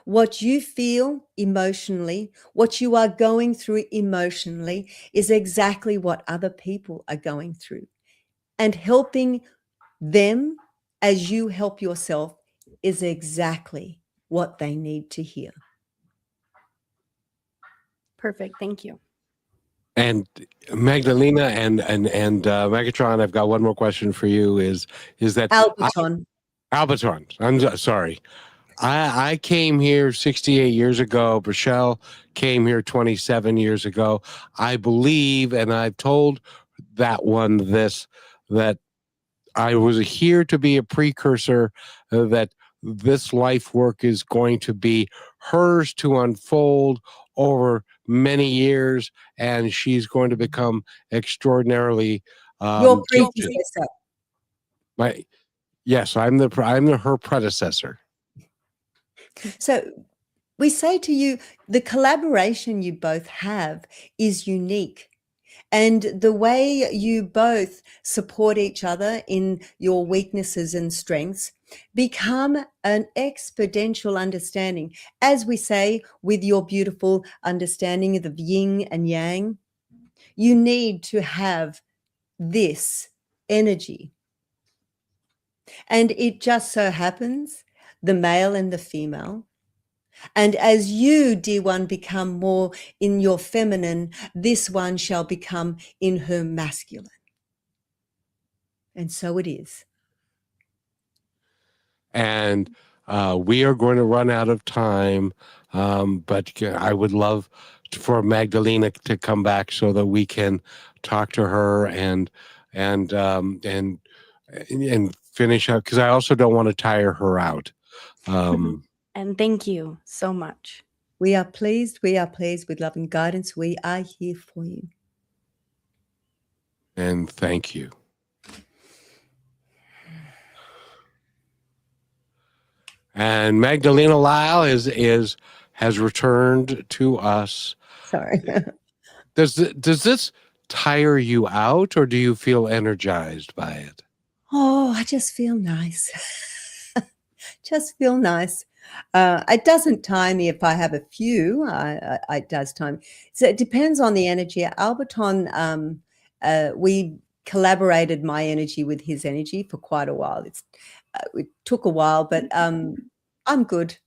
What you feel emotionally, what you are going through emotionally is exactly what other people are going through. And helping them as you help yourself is exactly what they need to hear. Perfect. Thank you. And Magdalena and Megatron, I've got one more question for you. Is that Alberton. Alberton? Sorry. I came here 68 years ago. Brachelle came here 27 years ago. I believe, and I've told that one that I was here to be a precursor, that this life work is going to be hers to unfold over many years, and she's going to become extraordinarily Your predecessor. Yes, I'm her predecessor. So we say to you, the collaboration you both have is unique. And the way you both support each other in your weaknesses and strengths become an exponential understanding. As we say, with your beautiful understanding of the yin and yang, you need to have this energy. And it just so happens the male and the female. And as you, dear one, become more in your feminine, this one shall become in her masculine. And so it is. And we are going to run out of time, but I would love for Magdalena to come back so that we can talk to her and finish up, because I also don't want to tire her out. And thank you so much. We are pleased with love and guidance. We are here for you. And thank you. And Magdalena Lyle has returned to us. Sorry. Does this tire you out, or do you feel energized by it? Oh, I just feel nice. Just feel nice. It doesn't tire me if I have a few. It does tire me. So it depends on the energy. Alberton, we collaborated my energy with his energy for quite a while. It took a while, but I'm good.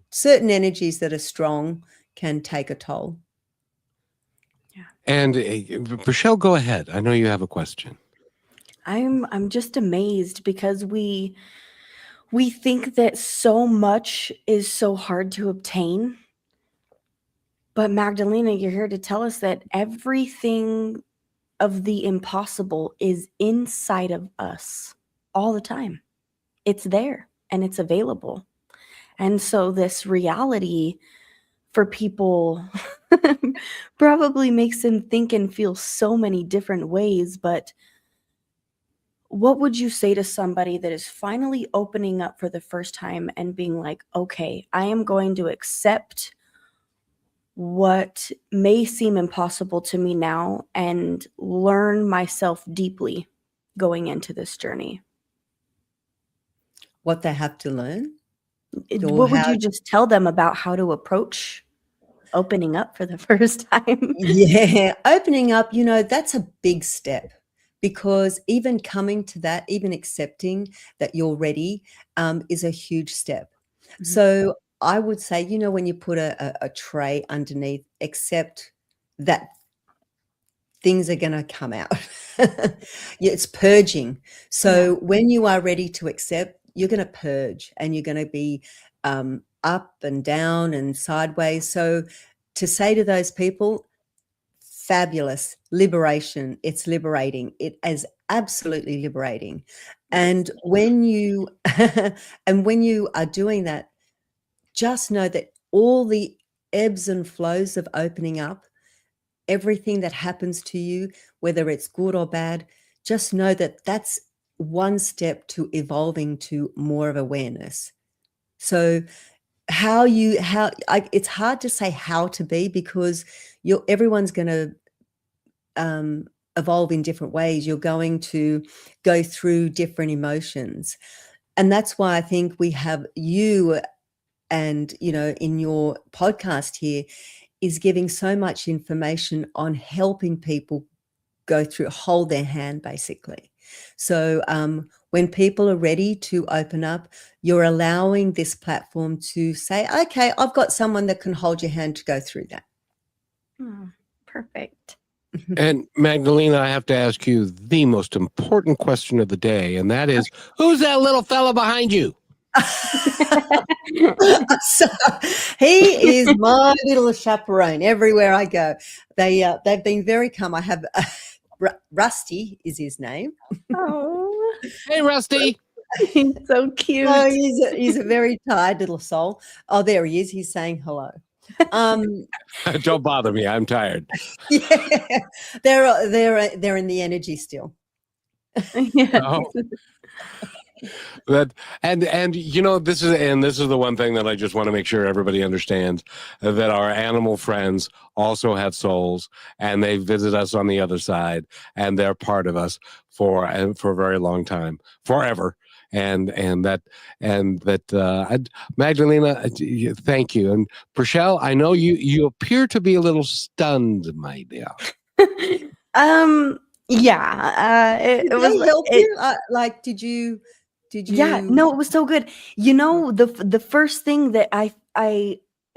Certain energies that are strong can take a toll. Yeah. And Rochelle, go ahead. I know you have a question. I'm just amazed because we think that so much is so hard to obtain. But Magdalena, you're here to tell us that everything of the impossible is inside of us all the time. It's there and it's available. And so this reality for people probably makes them think and feel so many different ways. But what would you say to somebody that is finally opening up for the first time and being like, okay, I am going to accept what may seem impossible to me now and learn myself deeply going into this journey? What they have to learn? What would you just tell them about how to approach opening up for the first time? Yeah, opening up, that's a big step, because even coming to that, even accepting that you're ready, is a huge step. Mm-hmm. So I would say, when you put a tray underneath, accept that things are going to come out. It's purging. So when you are ready to accept, you're going to purge, and you're going to be up and down and sideways. So to say to those people, fabulous, liberation, it's liberating. It is absolutely liberating. And when you are doing that, just know that all the ebbs and flows of opening up, everything that happens to you, whether it's good or bad, just know that that's one step to evolving to more of awareness. So it's hard to say how to be, because everyone's going to evolve in different ways. You're going to go through different emotions. And that's why I think we have you, and, in your podcast here, is giving so much information on helping people go through, hold their hand, basically. So when people are ready to open up, you're allowing this platform to say, okay, I've got someone that can hold your hand to go through that. Oh, perfect. And Magdalena, I have to ask you the most important question of the day, and that is, who's that little fella behind you? So, he is my little chaperone everywhere I go. They've been very calm. I have Rusty is his name. Oh, hey, Rusty. He's so cute. Oh, he's a very tired little soul. Oh, there he is. He's saying hello. Don't bother me. I'm tired. Yeah, they're in the energy still. Yeah. Oh. That and this is the one thing that I just want to make sure everybody understands, that our animal friends also have souls, and they visit us on the other side, and they're part of us for a very long time, forever. Magdalena, thank you. And Rochelle, I know you appear to be a little stunned, my dear. Yeah, Did it was they help it, you? Like, did you? yeah, no, it was so good. The first thing that I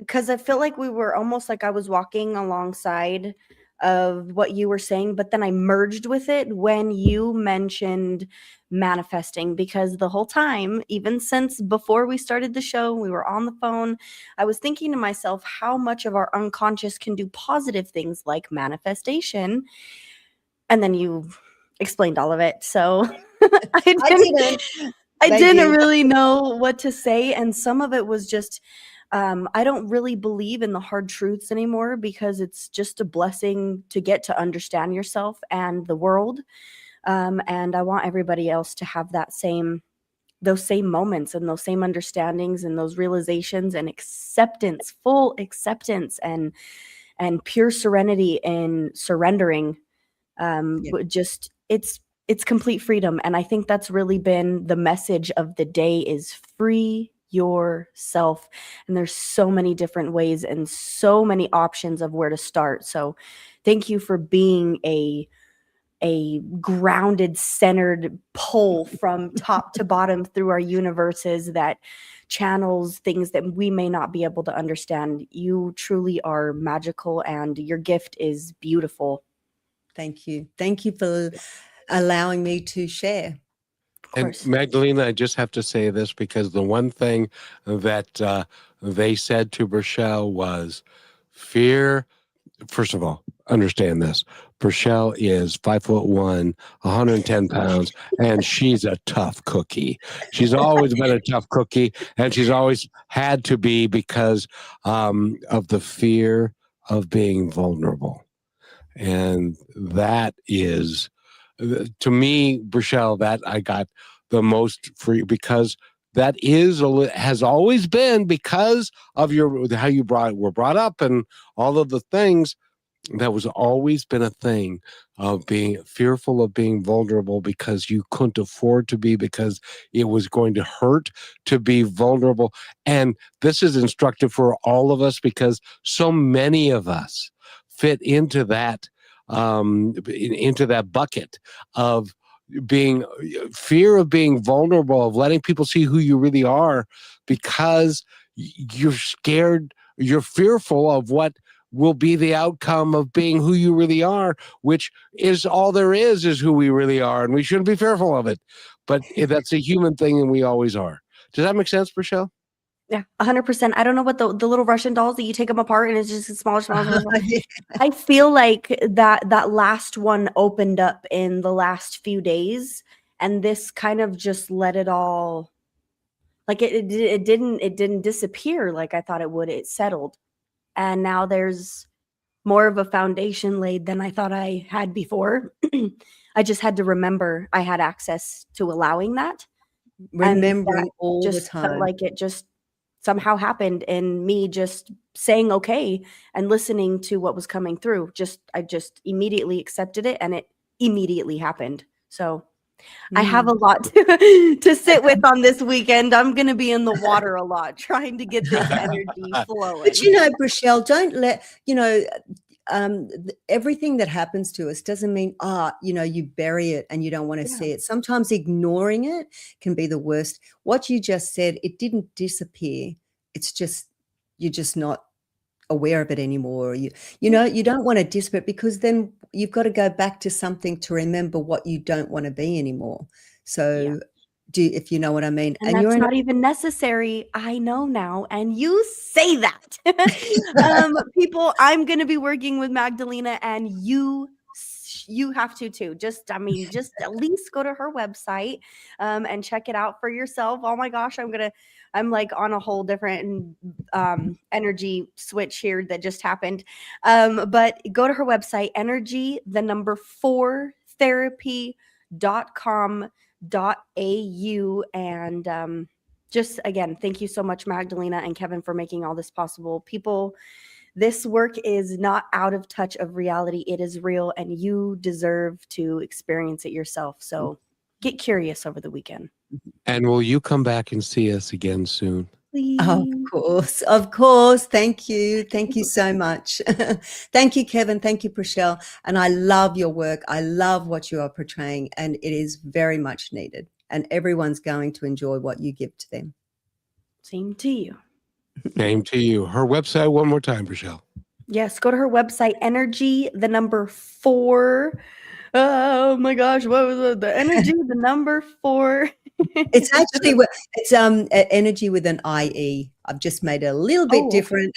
because I feel like we were almost like I was walking alongside of what you were saying, but then I merged with it when you mentioned manifesting, because the whole time, even since before we started the show, we were on the phone, I was thinking to myself how much of our unconscious can do positive things like manifestation. And then you explained all of it. So I I didn't didn't. I They didn't did. really know what to say, and some of it was just I don't really believe in the hard truths anymore, because it's just a blessing to get to understand yourself and the world. And I want everybody else to have those same moments and those same understandings and those realizations and acceptance, full acceptance, and pure serenity and surrendering. Yeah. Just it's complete freedom, and I think that's really been the message of the day, is free yourself. And there's so many different ways and so many options of where to start. So thank you for being a grounded, centered pole from top to bottom through our universes that channels things that we may not be able to understand. You truly are magical, and your gift is beautiful. Thank you. Thank you for allowing me to share. Of And course. Magdalena, I just have to say this, because the one thing that they said to Rochelle was fear. First of all, understand this. Rochelle is 5'1", 110 pounds, and she's a tough cookie. She's always been a tough cookie, and she's always had to be, because of the fear of being vulnerable. And that is, to me, Rochelle, that I got the most free, because that has always been, because of how you were brought up and all of the things. That was always been a thing of being fearful of being vulnerable, because you couldn't afford to be, because it was going to hurt to be vulnerable. And this is instructive for all of us, because so many of us fit into that bucket of being fear of being vulnerable, of letting people see who you really are, because you're scared, you're fearful of what will be the outcome of being who you really are, which is all there is who we really are, and we shouldn't be fearful of it. But that's a human thing, and we always are. Does that make sense, Rochelle? Yeah, 100%. I don't know what the little Russian dolls that you take them apart and it's just smaller, smaller. Yeah. I feel like that last one opened up in the last few days, and this kind of just let it all, like it didn't disappear like I thought it would. It settled, and now there's more of a foundation laid than I thought I had before. I just had to remember I had access to allowing that, and Remembering that all the just felt time. like it just somehow happened, and me just saying okay and listening to what was coming through. I just immediately accepted it, and it immediately happened. So I have a lot to sit with on this weekend. I'm going to be in the water a lot, trying to get this energy flowing. But Rochelle, don't let, everything that happens to us doesn't mean, you bury it and you don't want to see it. Sometimes ignoring it can be the worst. What you just said, it didn't disappear. It's just, you're just not aware of it anymore. You don't want to disappear, because then you've got to go back to something to remember what you don't want to be anymore. So if you know what I mean. And that's not even necessary. I know now. And you say that. People, I'm going to be working with Magdalena, and you have to too. Just at least go to her website and check it out for yourself. Oh my gosh, I'm like on a whole different energy switch here that just happened. But go to her website, energy, the number 4 therapy.com. And just again, thank you so much, Magdalena and Kevin, for making all this possible. People, this work is not out of touch of reality. It is real, and you deserve to experience it yourself. So get curious over the weekend. And will you come back and see us again soon? Please. Of course. Thank you so much. Thank you, Kevin. Thank you, Prashel. And I love your work. I love what you are portraying, and it is very much needed. And everyone's going to enjoy what you give to them. Same to you. Same to you. Her website one more time, Rochelle. Yes, go to her website, energy, the number 4. Oh my gosh, what was it? The energy, the number 4. It's actually energy with an IE. I've just made it a little bit different.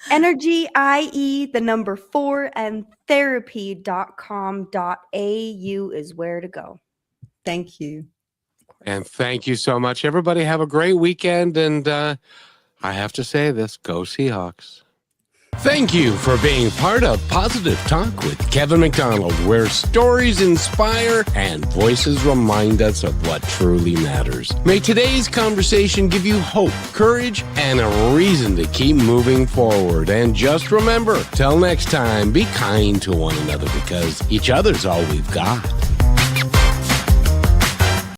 Energy, IE, the number 4, and therapy.com.au is where to go. Thank you. And thank you so much. Everybody have a great weekend. And I have to say this, go Seahawks. Thank you for being part of Positive Talk with Kevin McDonald, where stories inspire and voices remind us of what truly matters. May today's conversation give you hope, courage, and a reason to keep moving forward. And just remember, till next time, be kind to one another because each other's all we've got.